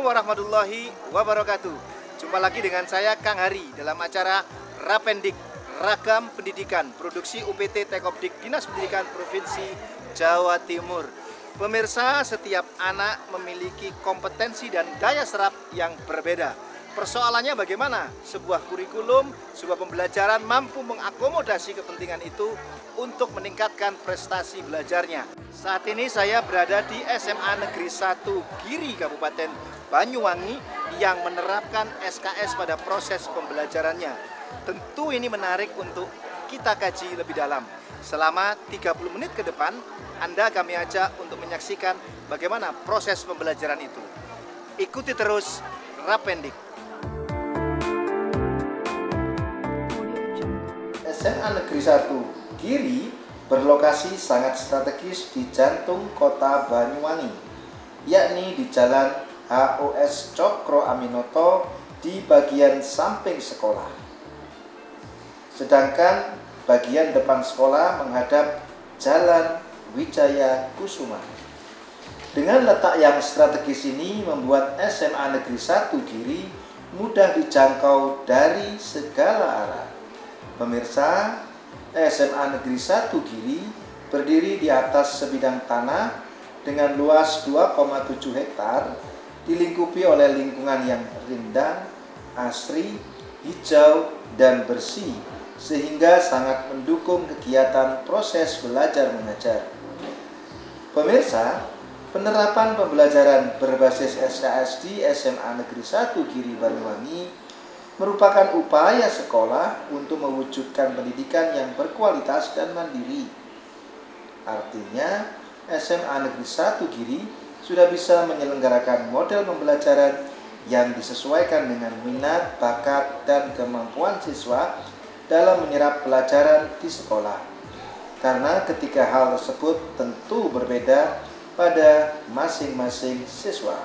Assalamualaikum warahmatullahi wabarakatuh. Jumpa lagi dengan saya Kang Hari dalam acara Rapendik, Ragam Pendidikan, produksi UPT Tekopdik Dinas Pendidikan Provinsi Jawa Timur. Pemirsa, setiap anak memiliki kompetensi dan daya serap yang berbeda. Persoalannya bagaimana sebuah kurikulum, sebuah pembelajaran mampu mengakomodasi kepentingan itu untuk meningkatkan prestasi belajarnya. Saat ini saya berada di SMA Negeri 1 Giri, Kabupaten Banyuwangi yang menerapkan SKS pada proses pembelajarannya. Tentu ini menarik untuk kita kaji lebih dalam. Selama 30 menit ke depan, Anda kami ajak untuk menyaksikan bagaimana proses pembelajaran itu. Ikuti terus Rapendik. SMA Negeri 1 Giri berlokasi sangat strategis di jantung kota Banyuwangi, yakni di Jalan HOS Cokro Aminoto di bagian samping sekolah. Sedangkan bagian depan sekolah menghadap Jalan Wijaya Kusuma. Dengan letak yang strategis ini membuat SMA Negeri 1 Giri mudah dijangkau dari segala arah. Pemirsa, SMA Negeri 1 Giri berdiri di atas sebidang tanah dengan luas 2,7 hektar, dilingkupi oleh lingkungan yang rindang, asri, hijau, dan bersih, sehingga sangat mendukung kegiatan proses belajar mengajar. Pemirsa, penerapan pembelajaran berbasis SKS di SMA Negeri 1 Giri Banyuwangi merupakan upaya sekolah untuk mewujudkan pendidikan yang berkualitas dan mandiri. Artinya, SMA Negeri 1 Giri sudah bisa menyelenggarakan model pembelajaran yang disesuaikan dengan minat, bakat, dan kemampuan siswa dalam menyerap pelajaran di sekolah. Karena ketiga hal tersebut tentu berbeda pada masing-masing siswa.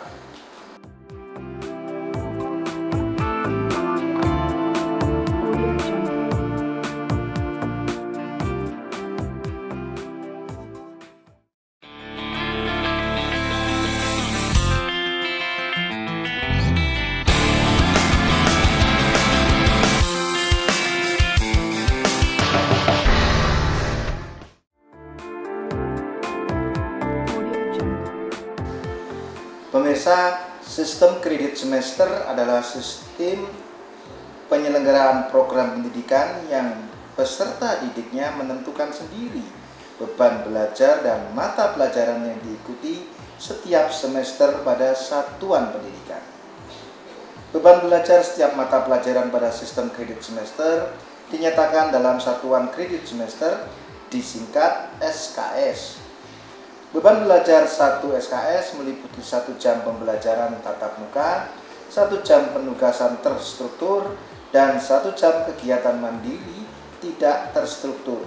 Pemirsa, sistem kredit semester adalah sistem penyelenggaraan program pendidikan yang peserta didiknya menentukan sendiri beban belajar dan mata pelajaran yang diikuti setiap semester pada satuan pendidikan. Beban belajar setiap mata pelajaran pada sistem kredit semester dinyatakan dalam satuan kredit semester, disingkat SKS. Beban belajar 1 SKS meliputi 1 jam pembelajaran tatap muka, 1 jam penugasan terstruktur, dan 1 jam kegiatan mandiri tidak terstruktur.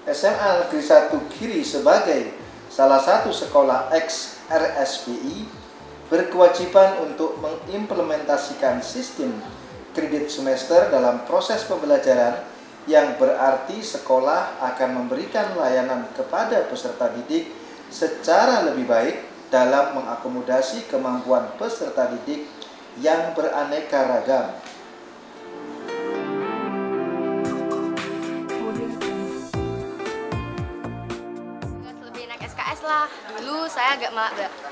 SMA Negeri 1 Giri sebagai salah satu sekolah ex-RSBI berkewajiban untuk mengimplementasikan sistem kredit semester dalam proses pembelajaran, yang berarti sekolah akan memberikan layanan kepada peserta didik secara lebih baik dalam mengakomodasi kemampuan peserta didik yang beraneka ragam. Lebih enak SKS lah. Dulu saya agak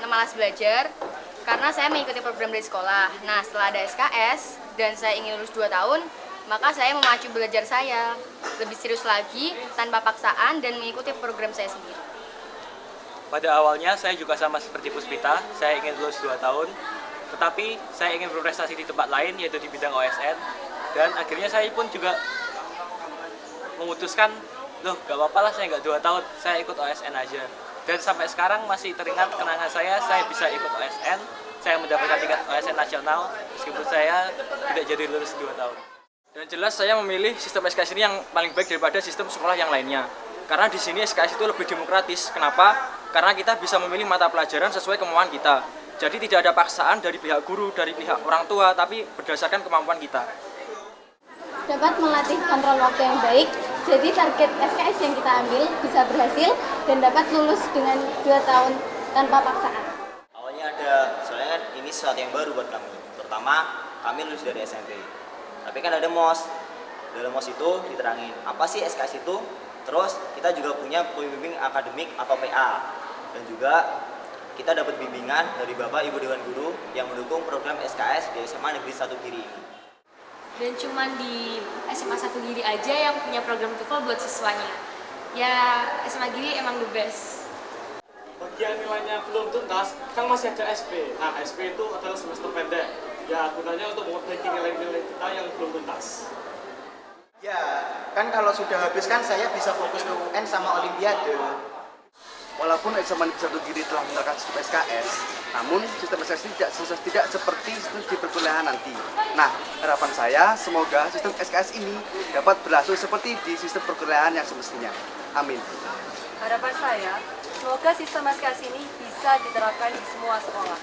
malas belajar karena saya mengikuti program dari sekolah. Nah, setelah ada SKS dan saya ingin lulus 2 tahun, maka saya memacu belajar saya lebih serius lagi tanpa paksaan dan mengikuti program saya sendiri. Pada awalnya saya juga sama seperti Puspita, saya ingin lulus 2 tahun, tetapi saya ingin berprestasi di tempat lain, yaitu di bidang OSN, dan akhirnya saya pun juga memutuskan, loh gak apa-apa lah saya nggak 2 tahun, saya ikut OSN aja. Dan sampai sekarang masih teringat kenangan saya bisa ikut OSN, saya mendapatkan tingkat OSN nasional, meskipun saya tidak jadi lulus 2 tahun. Dan jelas saya memilih sistem SKS ini yang paling baik daripada sistem sekolah yang lainnya. Karena di sini SKS itu lebih demokratis. Kenapa? Karena kita bisa memilih mata pelajaran sesuai kemampuan kita. Jadi tidak ada paksaan dari pihak guru, dari pihak orang tua, tapi berdasarkan kemampuan kita. Dapat melatih kontrol waktu yang baik, jadi target SKS yang kita ambil bisa berhasil dan dapat lulus dengan 2 tahun tanpa paksaan. Awalnya ada, soalnya kan ini sesuatu yang baru buat kami. Terutama kami lulus dari SMP. Tapi kan ada MOS. Dalam MOS itu diterangin apa sih SKS itu. Terus kita juga punya pembimbing akademik atau PA. Dan juga kita dapat bimbingan dari Bapak Ibu Dewan Guru yang mendukung program SKS di SMA Negeri 1 Giri ini. Dan cuman di SMA 1 Giri aja yang punya program TOEFL buat siswanya. Ya, SMA Giri emang the best. Bagi yang nilainya belum tuntas, kan masih ada SP. Nah, SP itu adalah semester pendek. Ya, gunanya untuk memperbaiki nilai-nilai kita yang belum tuntas. Ya, kan kalau sudah habis kan saya bisa fokus ke UN sama Olimpiade. Walaupun SMA Negeri 1 Giri telah menerapkan sistem SKS, namun sistem SKS tidak seperti sistem di perkuliahan nanti. Nah, harapan saya semoga sistem SKS ini dapat berlangsung seperti di sistem perkuliahan yang semestinya. Amin. Harapan saya, semoga sistem SKS ini bisa diterapkan di semua sekolah.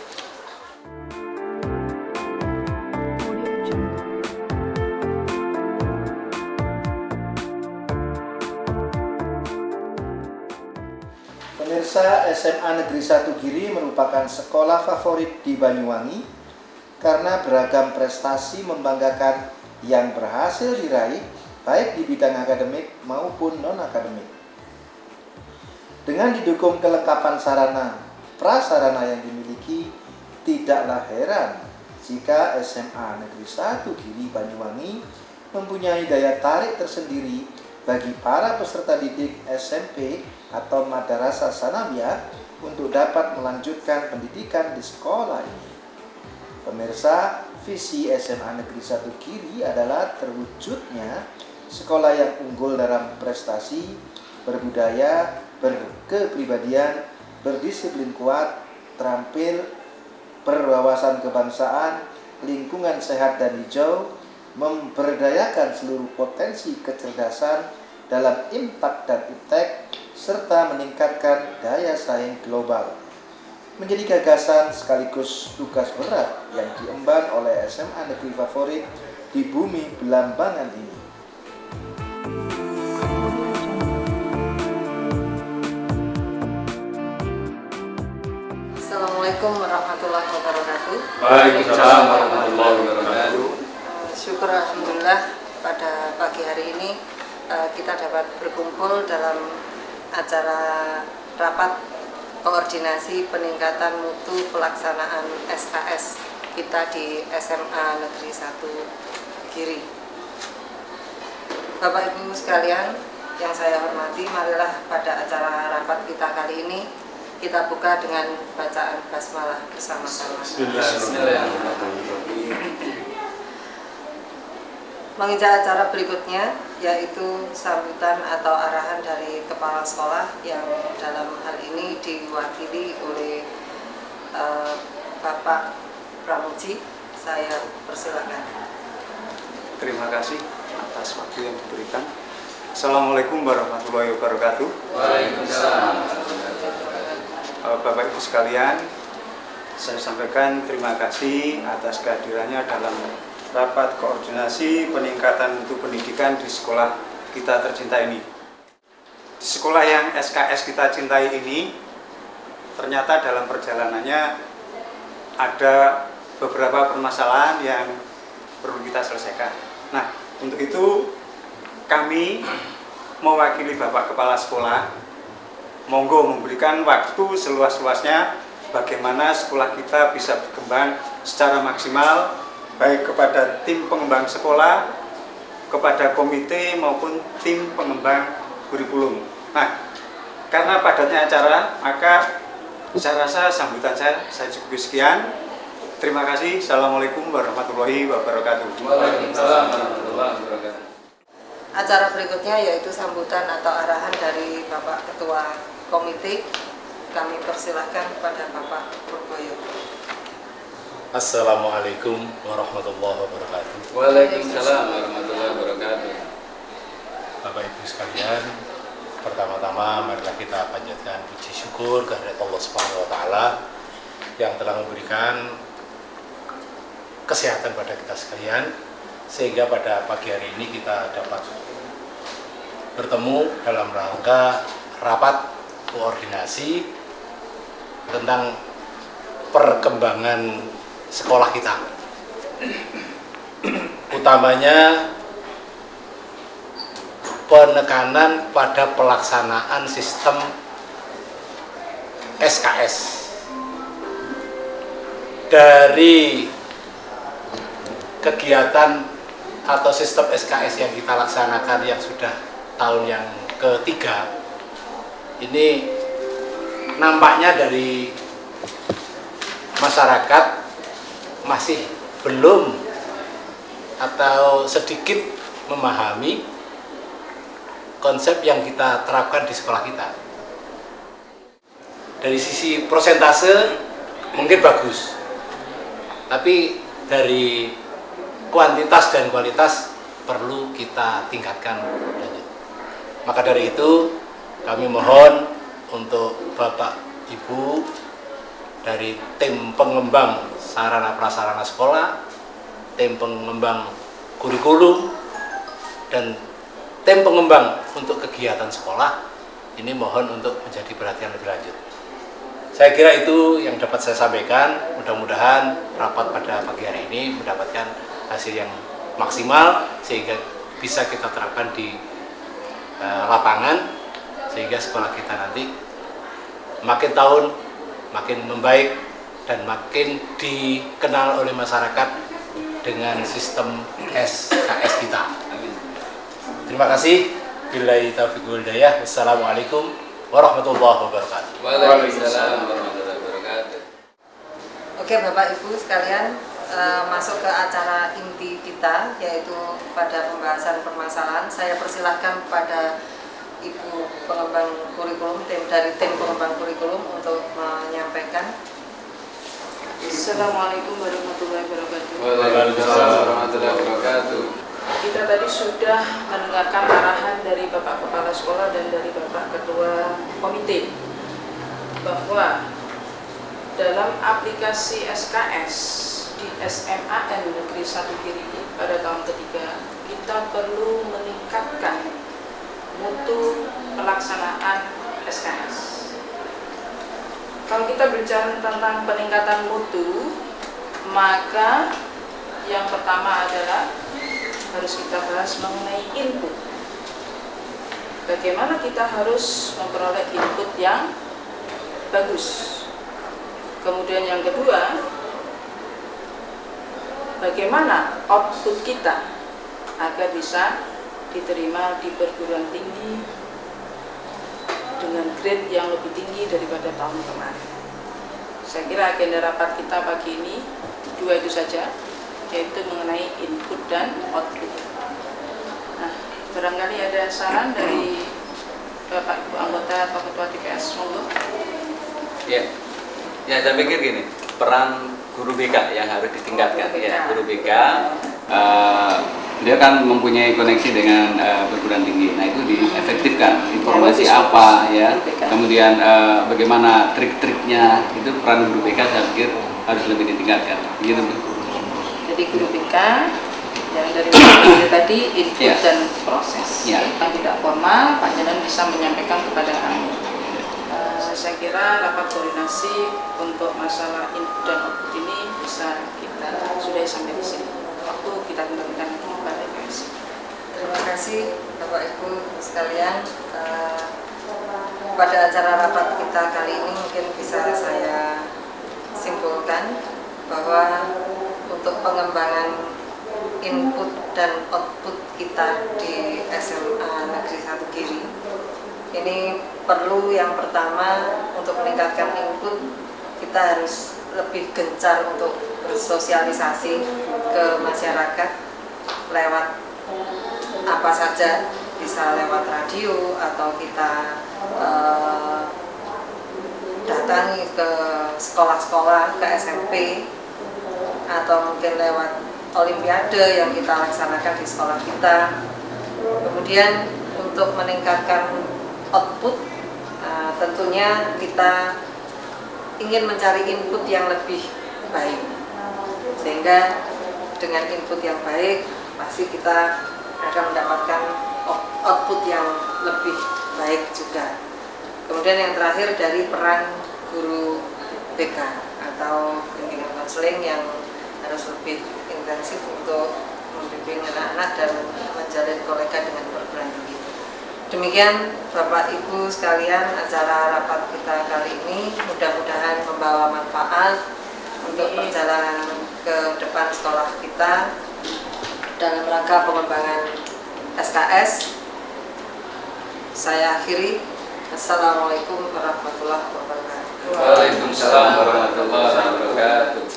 Pemirsa, SMA Negeri 1 Giri merupakan sekolah favorit di Banyuwangi karena beragam prestasi membanggakan yang berhasil diraih baik di bidang akademik maupun non-akademik. Dengan didukung kelengkapan sarana prasarana yang dimiliki, tidaklah heran jika SMA Negeri 1 Giri Banyuwangi mempunyai daya tarik tersendiri bagi para peserta didik SMP atau Madrasah Sanawiyah untuk dapat melanjutkan pendidikan di sekolah ini. Pemirsa, visi SMA Negeri 1 Giri adalah terwujudnya sekolah yang unggul dalam prestasi, berbudaya, berkepribadian, berdisiplin kuat, terampil, berwawasan kebangsaan, lingkungan sehat dan hijau, memberdayakan seluruh potensi kecerdasan dalam impak dan iptek, serta meningkatkan daya saing global. Menjadi gagasan sekaligus tugas berat yang diemban oleh SMA negeri favorit di bumi Belambangan ini. Assalamualaikum warahmatullahi wabarakatuh. Waalaikumsalam warahmatullahi wabarakatuh. Syukur alhamdulillah pada pagi hari ini kita dapat berkumpul dalam acara rapat koordinasi peningkatan mutu pelaksanaan SKS kita di SMA Negeri 1 Giri. Bapak Ibu sekalian yang saya hormati, marilah pada acara rapat kita kali ini kita buka dengan bacaan basmalah bersama-sama. Menginjak acara berikutnya, yaitu sambutan atau arahan dari kepala sekolah yang dalam hal ini diwakili oleh Bapak Pramuji. Saya persilakan. Terima kasih atas waktu yang diberikan. Assalamualaikum warahmatullahi wabarakatuh. Waalaikumsalam. Bapak Ibu sekalian, saya sampaikan terima kasih atas kehadirannya dalam rapat koordinasi peningkatan mutu pendidikan di sekolah kita tercinta ini. Di sekolah yang SKS kita cintai ini, ternyata dalam perjalanannya ada beberapa permasalahan yang perlu kita selesaikan. Nah, untuk itu kami mewakili Bapak Kepala Sekolah, monggo memberikan waktu seluas-luasnya bagaimana sekolah kita bisa berkembang secara maksimal, baik kepada tim pengembang sekolah, kepada komite maupun tim pengembang kurikulum. Nah, karena padatnya acara, maka saya rasa sambutan saya cukup sekian. Terima kasih. Assalamualaikum warahmatullahi wabarakatuh. Waalaikumsalam warahmatullahi wabarakatuh. Acara berikutnya yaitu sambutan atau arahan dari Bapak Ketua Komite. Kami persilahkan kepada Bapak Purboyo. Assalamualaikum warahmatullahi wabarakatuh. Waalaikumsalam warahmatullahi wabarakatuh. Bapak Ibu sekalian, pertama-tama marilah kita panjatkan puji syukur kehadirat Allah Subhanahu wa taala yang telah memberikan kesehatan pada kita sekalian sehingga pada pagi hari ini kita dapat bertemu dalam rangka rapat koordinasi tentang perkembangan sekolah kita. Utamanya penekanan pada pelaksanaan sistem SKS. Dari kegiatan atau sistem SKS yang kita laksanakan yang sudah tahun yang ketiga, ini nampaknya dari masyarakat masih belum atau sedikit memahami konsep yang kita terapkan di sekolah kita. Dari sisi prosentase mungkin bagus, tapi dari kuantitas dan kualitas perlu kita tingkatkan lanjut. Maka dari itu kami mohon untuk Bapak Ibu dari tim pengembang sarana prasarana sekolah, tim pengembang kurikulum, dan tim pengembang untuk kegiatan sekolah ini mohon untuk menjadi perhatian lebih lanjut. Saya kira itu yang dapat saya sampaikan. Mudah-mudahan rapat pada pagi hari ini mendapatkan hasil yang maksimal sehingga bisa kita terapkan di lapangan, sehingga sekolah kita nanti makin tahun makin membaik dan makin dikenal oleh masyarakat dengan sistem SKS kita. Terima kasih. Billahi taufiq wal hidayah. Wassalamualaikum warahmatullahi wabarakatuh. Waalaikumsalam warahmatullahi wabarakatuh. Oke Bapak Ibu sekalian, masuk ke acara inti kita, yaitu pada pembahasan permasalahan. Saya persilahkan kepada Ibu pengembang kurikulum, dari tim pengembang kurikulum untuk menyampaikan. Assalamualaikum warahmatullahi wabarakatuh. Waalaikumsalam warahmatullahi wabarakatuh. Kita tadi sudah mendengarkan arahan dari Bapak Kepala Sekolah dan dari Bapak Ketua Komite bahwa dalam aplikasi SKS di SMAN Negeri 1 Giri pada tahun ketiga, kita perlu meningkatkan mutu pelaksanaan SKS. Kalau kita bicara tentang peningkatan mutu, maka yang pertama adalah harus kita bahas mengenai input. Bagaimana kita harus memperoleh input yang bagus. Kemudian yang kedua, bagaimana output kita agar bisa diterima di perguruan tinggi dengan grade yang lebih tinggi daripada tahun kemarin. Saya kira agenda rapat kita pagi ini dua itu saja, yaitu mengenai input dan output. Nah, barangkali ada saran dari Bapak Ibu anggota atau Ketua TPS, monggo. Ya, saya pikir gini, peran guru BK yang harus ditingkatkan. Ya, guru BK dia kan mempunyai koneksi dengan perguruan tinggi. Nah, itu diefektifkan. Informasi apa ya, kemudian bagaimana trik-triknya, itu peran guru BK saya pikir harus lebih ditingkatkan. Begitu, Bu. Jadi guru BK yang dari tadi input dan proses yang tidak formal, panjenengan bisa menyampaikan kepada kami. Saya kira rapat koordinasi untuk masalah input dan output ini bisa kita sudah sampai di sini. Waktu kita kembalikan kepada TPS. Terima kasih Bapak Ibu sekalian. Pada acara rapat kita kali ini mungkin bisa saya simpulkan bahwa untuk pengembangan input dan output kita di SMA Negeri 1 Giri ini perlu yang pertama untuk meningkatkan input, kita harus lebih gencar untuk bersosialisasi ke masyarakat lewat apa saja, bisa lewat radio atau kita datangi ke sekolah-sekolah, ke SMP, atau mungkin lewat olimpiade yang kita laksanakan di sekolah kita. Kemudian untuk meningkatkan output, tentunya kita ingin mencari input yang lebih baik, sehingga dengan input yang baik pasti kita akan mendapatkan output yang lebih baik juga. Kemudian yang terakhir dari peran guru BK atau bimbingan konseling yang harus lebih intensif untuk membimbing anak-anak dan menjalin kolega dengan perguruan tinggi. Demikian Bapak Ibu sekalian, acara rapat kita kali ini mudah-mudahan membawa manfaat untuk perjalanan ke depan sekolah kita dalam rangka pengembangan SKS. Saya akhiri. Assalamualaikum warahmatullahi wabarakatuh. Waalaikumsalam warahmatullahi wabarakatuh.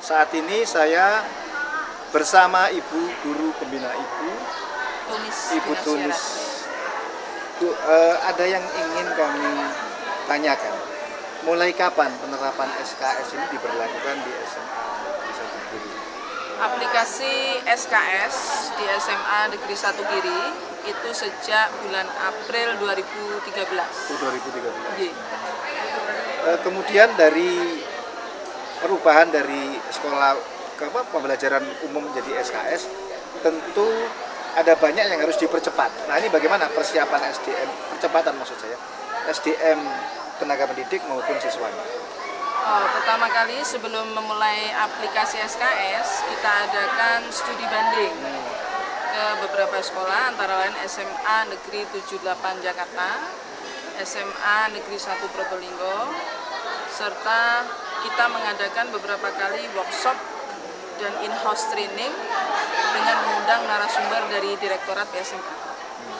Saat ini saya bersama Ibu Guru Pembina Ibu Tunis. Bu, ada yang ingin kami tanyakan. Mulai kapan penerapan SKS ini diberlakukan di SMA Negeri 1 Giri? Aplikasi SKS di SMA Negeri 1 Giri itu sejak bulan April 2013. 2013. Iya. Kemudian dari perubahan dari sekolah ke pembelajaran umum menjadi SKS, tentu ada banyak yang harus dipercepat. Nah, ini bagaimana persiapan SDM, percepatan maksud saya, SDM tenaga pendidik maupun siswanya? Pertama kali sebelum memulai aplikasi SKS, kita adakan studi banding ke beberapa sekolah, antara lain SMA Negeri 78 Jakarta, SMA Negeri 1 Probolinggo, serta kita mengadakan beberapa kali workshop dan in-house training dengan mengundang narasumber dari Direktorat PSMK.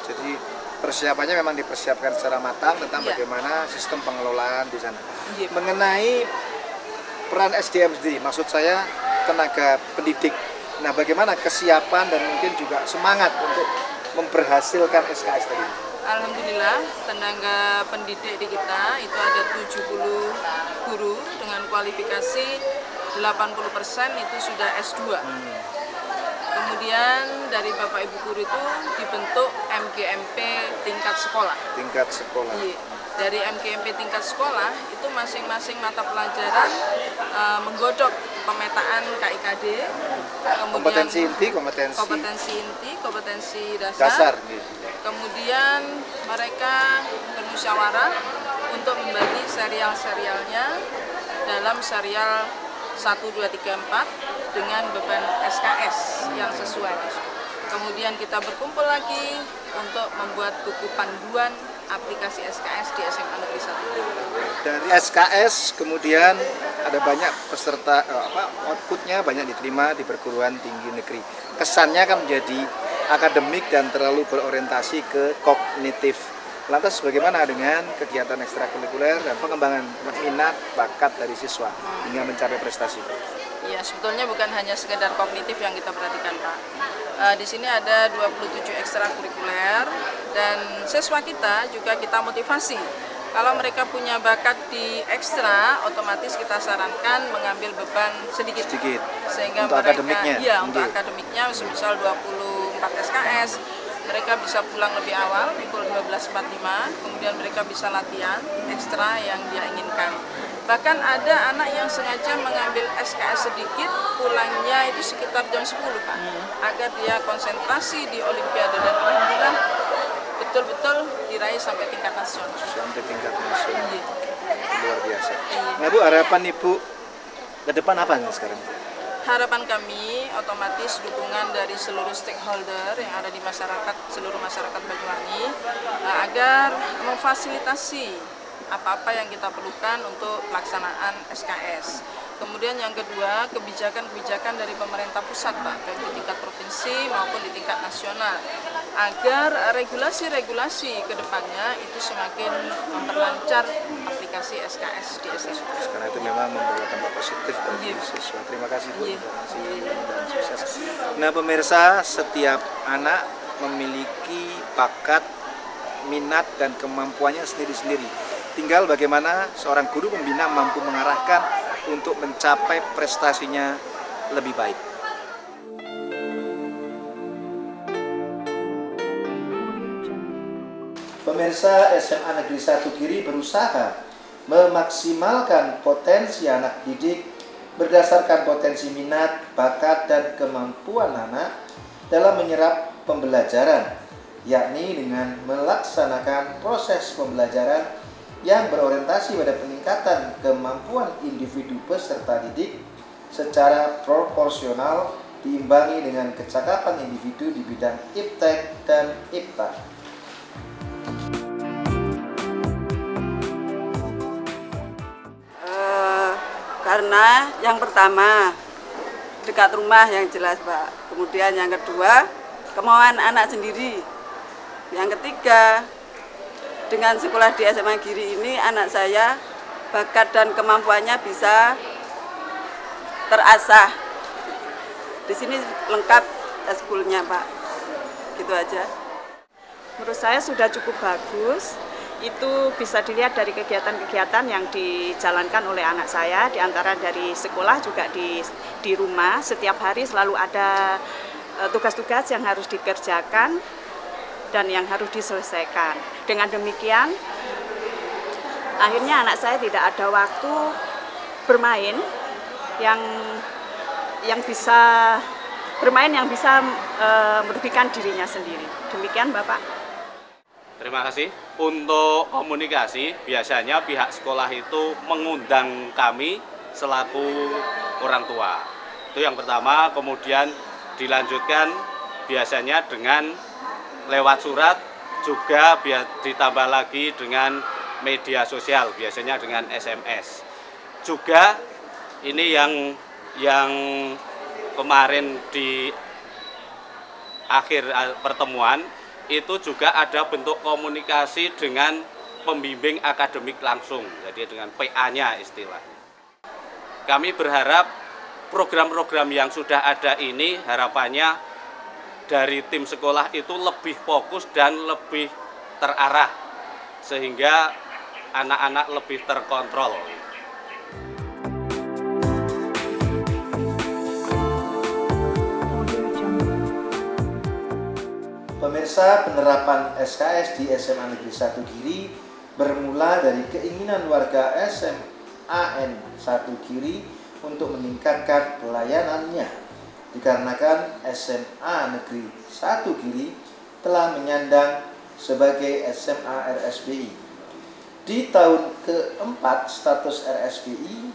Jadi persiapannya memang dipersiapkan secara matang tentang bagaimana sistem pengelolaan di sana. Mengenai peran SDM sendiri, maksud saya tenaga pendidik. Nah, bagaimana kesiapan dan mungkin juga semangat untuk memberhasilkan SKS tadi? Alhamdulillah, tenaga pendidik di kita itu ada 70 guru dengan kualifikasi 80% itu sudah S2. Kemudian dari Bapak Ibu guru itu dibentuk MGMP tingkat sekolah. Tingkat sekolah. Iya. Dari MGMP tingkat sekolah itu masing-masing mata pelajaran menggodok pemetaan KIKD, kemudian kompetensi inti, kompetensi dasar. Kemudian mereka bermusyawarah untuk membagi serial-serialnya dalam serial 1, 2, 3, 4 dengan beban SKS yang sesuai. Kemudian kita berkumpul lagi untuk membuat buku panduan aplikasi SKS di SMA Negeri 1. Dari SKS kemudian ada banyak peserta, outputnya banyak diterima di perguruan tinggi negeri. Kesannya kan menjadi akademik dan terlalu berorientasi ke kognitif. Lantas bagaimana dengan kegiatan ekstrakurikuler dan pengembangan minat bakat dari siswa hingga mencapai prestasi? Ya, sebetulnya bukan hanya sekedar kognitif yang kita perhatikan, Pak. Di sini ada 27 ekstrakurikuler dan siswa kita juga kita motivasi. Kalau mereka punya bakat di ekstra, otomatis kita sarankan mengambil beban sedikit. Sehingga untuk mereka, akademiknya? Iya, untuk akademiknya, misal 24 SKS, mereka bisa pulang lebih awal, pukul 12.45, kemudian mereka bisa latihan ekstra yang dia inginkan. Bahkan ada anak yang sengaja mengambil SKS sedikit, pulangnya itu sekitar jam 10, Pak, agar dia konsentrasi di Olimpiade, dan alhamdulillah betul-betul diraih sampai tingkat nasional. Sampai tingkat nasional. Luar biasa. Nah, Bu, harapan Ibu ke depan apa nih sekarang? Harapan kami otomatis dukungan dari seluruh stakeholder yang ada di masyarakat, seluruh masyarakat Banyuwangi, agar memfasilitasi apa-apa yang kita perlukan untuk pelaksanaan SKS. Kemudian yang kedua, kebijakan-kebijakan dari pemerintah pusat, Pak, baik di tingkat provinsi maupun di tingkat nasional, agar regulasi-regulasi ke depannya itu semakin memperlancar aplikasi SKS di SMA. Karena itu memang membawa dampak positif bagi siswa. Terima kasih, Bu, informasi dan sukses. Nah, pemirsa, setiap anak memiliki bakat, minat, dan kemampuannya sendiri-sendiri. Tinggal bagaimana seorang guru pembina mampu mengarahkan untuk mencapai prestasinya lebih baik. Pemirsa, SMA Negeri 1 Giri berusaha memaksimalkan potensi anak didik berdasarkan potensi minat, bakat, dan kemampuan anak dalam menyerap pembelajaran, yakni dengan melaksanakan proses pembelajaran yang berorientasi pada peningkatan kemampuan individu peserta didik secara proporsional diimbangi dengan kecakapan individu di bidang iptek dan ipta. Karena yang pertama dekat rumah yang jelas Pak, kemudian yang kedua kemauan anak sendiri, yang ketiga dengan sekolah di SMA Giri ini anak saya bakat dan kemampuannya bisa terasah. Di sini lengkap eskulnya Pak, gitu aja. Menurut saya sudah cukup bagus. Itu bisa dilihat dari kegiatan-kegiatan yang dijalankan oleh anak saya, diantara dari sekolah juga di rumah. Setiap hari selalu ada tugas-tugas yang harus dikerjakan dan yang harus diselesaikan. Dengan demikian, akhirnya anak saya tidak ada waktu bermain yang bisa merugikan dirinya sendiri. Demikian Bapak. Terima kasih. Untuk komunikasi, biasanya pihak sekolah itu mengundang kami selaku orang tua. Itu yang pertama, kemudian dilanjutkan biasanya dengan lewat surat, juga ditambah lagi dengan media sosial, biasanya dengan SMS. Juga ini yang kemarin di akhir pertemuan, itu juga ada bentuk komunikasi dengan pembimbing akademik langsung, jadi dengan PA-nya istilahnya. Kami berharap program-program yang sudah ada ini harapannya dari tim sekolah itu lebih fokus dan lebih terarah, sehingga anak-anak lebih terkontrol. Pemirsa, penerapan SKS di SMA Negeri 1 Giri bermula dari keinginan warga SMA 1 Giri untuk meningkatkan pelayanannya, dikarenakan SMA Negeri 1 Giri telah menyandang sebagai SMA RSBI. Di tahun keempat status RSBI,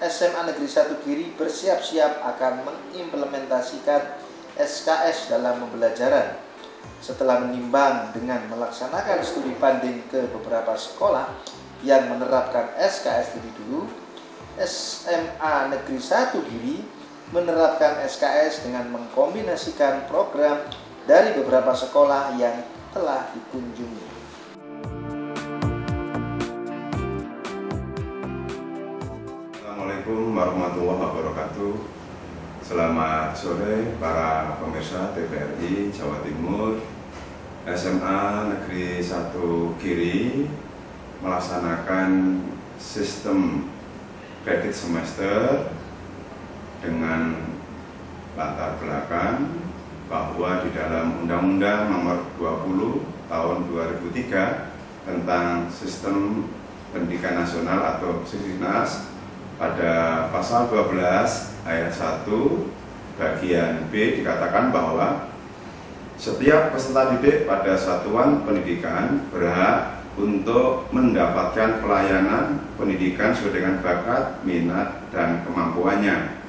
SMA Negeri 1 Giri bersiap-siap akan mengimplementasikan SKS dalam pembelajaran. Setelah menimbang dengan melaksanakan studi banding ke beberapa sekolah yang menerapkan SKS lebih dulu, SMA Negeri 1 Giri menerapkan SKS dengan mengkombinasikan program dari beberapa sekolah yang telah dikunjungi. Assalamualaikum warahmatullahi wabarakatuh. Selamat sore para pemirsa TVRI Jawa Timur. SMA Negeri 1 Giri melaksanakan sistem kredit semester dengan latar belakang bahwa di dalam Undang-Undang Nomor 20 Tahun 2003 tentang Sistem Pendidikan Nasional atau Sisdiknas, pada pasal 12 ayat 1 bagian B dikatakan bahwa setiap peserta didik pada satuan pendidikan berhak untuk mendapatkan pelayanan pendidikan sesuai dengan bakat, minat, dan kemampuannya.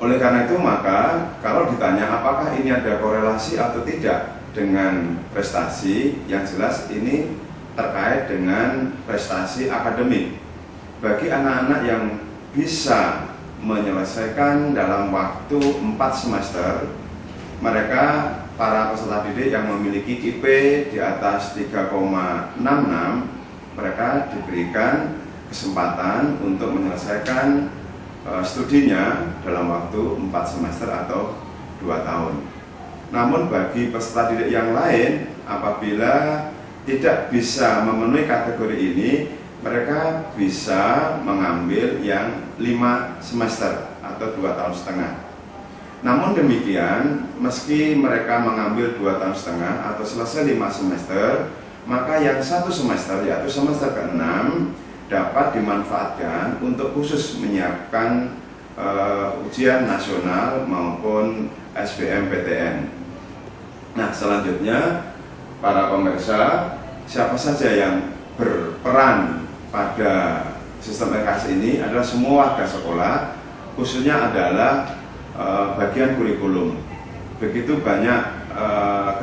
Oleh karena itu, maka kalau ditanya apakah ini ada korelasi atau tidak dengan prestasi, yang jelas ini terkait dengan prestasi akademik. Bagi anak-anak yang bisa menyelesaikan dalam waktu 4 semester, mereka para peserta didik yang memiliki IP di atas 3,66, mereka diberikan kesempatan untuk menyelesaikan studinya dalam waktu 4 semester atau 2 tahun. Namun bagi peserta didik yang lain, apabila tidak bisa memenuhi kategori ini, mereka bisa mengambil yang 5 semester atau 2 tahun setengah. Namun demikian, meski mereka mengambil 2 tahun setengah atau selesai 5 semester, maka yang 1 semester, yaitu semester ke-6, dapat dimanfaatkan untuk khusus menyiapkan ujian nasional maupun SBMPTN. Nah, selanjutnya para pemirsa, siapa saja yang berperan pada sistem SKS ini adalah semua warga sekolah, khususnya adalah bagian kurikulum. Begitu banyak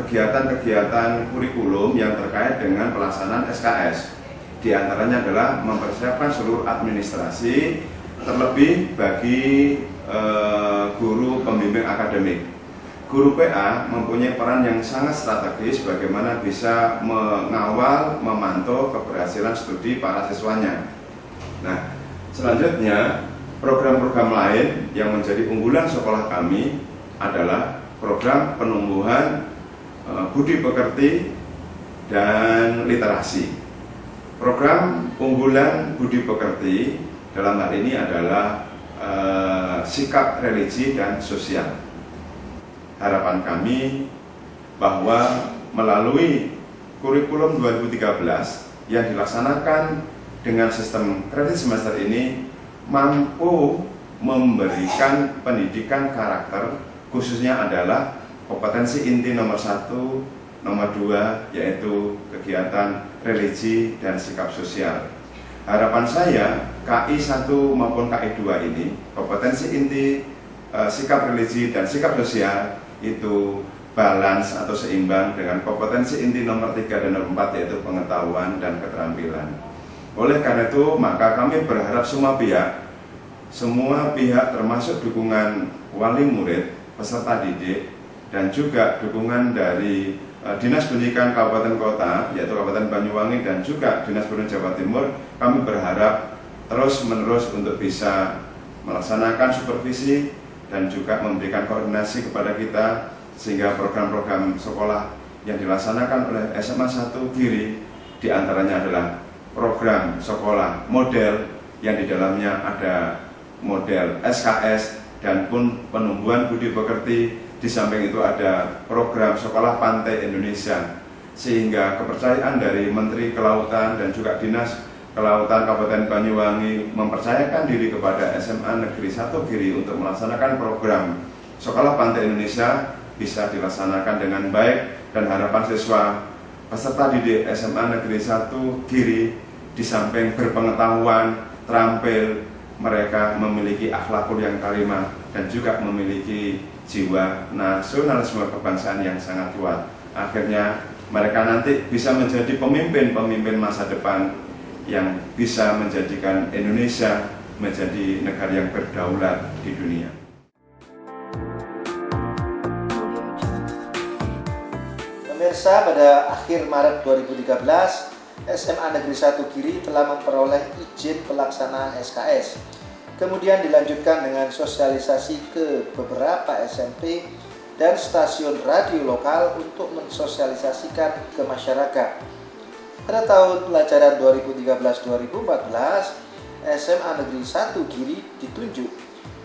kegiatan-kegiatan kurikulum yang terkait dengan pelaksanaan SKS. Di antaranya adalah mempersiapkan seluruh administrasi, terlebih bagi guru pembimbing akademik. Guru PA mempunyai peran yang sangat strategis bagaimana bisa mengawal, memantau keberhasilan studi para siswanya. Nah, selanjutnya program-program lain yang menjadi unggulan sekolah kami adalah program penumbuhan budi pekerti dan literasi. Program unggulan budi pekerti dalam hal ini adalah sikap religi dan sosial. Harapan kami bahwa melalui kurikulum 2013 yang dilaksanakan dengan sistem kredit semester ini mampu memberikan pendidikan karakter, khususnya adalah kompetensi inti nomor 1, nomor 2 yaitu kegiatan religi dan sikap sosial. Harapan saya KI 1 maupun KI 2 ini kompetensi inti sikap religi dan sikap sosial itu balance atau seimbang dengan kompetensi inti nomor 3 dan nomor 4 yaitu pengetahuan dan keterampilan. Oleh karena itu maka kami berharap semua pihak termasuk dukungan wali murid, peserta didik, dan juga dukungan dari Dinas Pendidikan Kabupaten Kota, yaitu Kabupaten Banyuwangi dan juga Dinas Pendidikan Jawa Timur, kami berharap terus-menerus untuk bisa melaksanakan supervisi dan juga memberikan koordinasi kepada kita sehingga program-program sekolah yang dilaksanakan oleh SMA 1 Giri diantaranya adalah program sekolah model yang di dalamnya ada model SKS dan pun penumbuhan budi pekerti. Di samping itu ada program Sekolah Pantai Indonesia, sehingga kepercayaan dari Menteri Kelautan dan juga Dinas Kelautan Kabupaten Banyuwangi mempercayakan diri kepada SMA Negeri 1 Giri untuk melaksanakan program Sekolah Pantai Indonesia bisa dilaksanakan dengan baik, dan harapan siswa peserta didik SMA Negeri 1 Giri di samping berpengetahuan, terampil, mereka memiliki akhlakul yang karimah dan juga memiliki jiwa nasionalisme kebangsaan yang sangat kuat. Akhirnya mereka nanti bisa menjadi pemimpin masa depan yang bisa menjadikan Indonesia menjadi negara yang berdaulat di dunia. Pemirsa, pada akhir Maret 2013, SMA Negeri 1 Giri telah memperoleh izin pelaksanaan SKS. Kemudian dilanjutkan dengan sosialisasi ke beberapa SMP dan stasiun radio lokal untuk mensosialisasikan ke masyarakat. Pada tahun pelajaran 2013-2014, SMA Negeri 1 Giri ditunjuk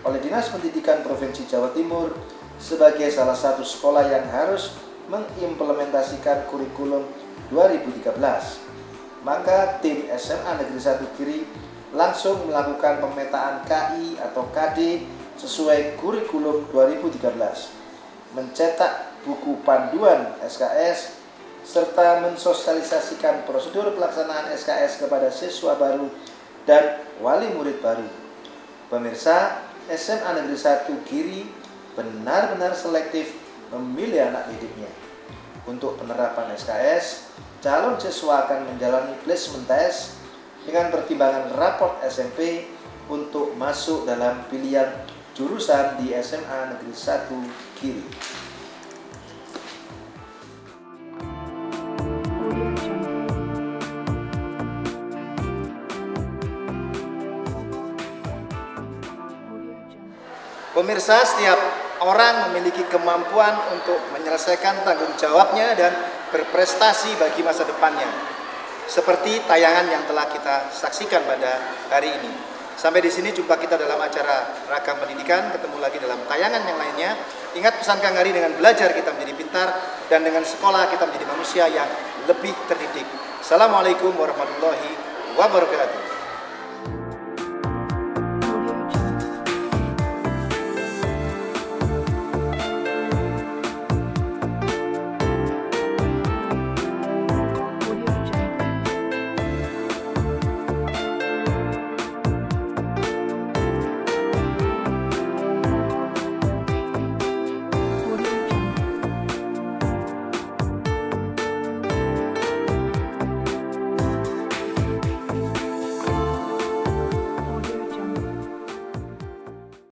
oleh Dinas Pendidikan Provinsi Jawa Timur sebagai salah satu sekolah yang harus mengimplementasikan kurikulum 2013. Maka tim SMA Negeri 1 Giri langsung melakukan pemetaan KI atau KD sesuai kurikulum 2013, mencetak buku panduan SKS, serta mensosialisasikan prosedur pelaksanaan SKS kepada siswa baru dan wali murid baru. Pemirsa, SMA Negeri 1 Giri benar-benar selektif memilih anak didiknya. Untuk penerapan SKS, calon siswa akan menjalani placement test dengan pertimbangan raport SMP untuk masuk dalam pilihan jurusan di SMA Negeri 1 Giri. Pemirsa, setiap orang memiliki kemampuan untuk menyelesaikan tanggung jawabnya dan berprestasi bagi masa depannya. Seperti tayangan yang telah kita saksikan pada hari ini. Sampai di sini jumpa kita dalam acara Ragam Pendidikan. Ketemu lagi dalam tayangan yang lainnya. Ingat pesan Kang Hari, dengan belajar kita menjadi pintar, dan dengan sekolah kita menjadi manusia yang lebih terdidik. Assalamualaikum warahmatullahi wabarakatuh.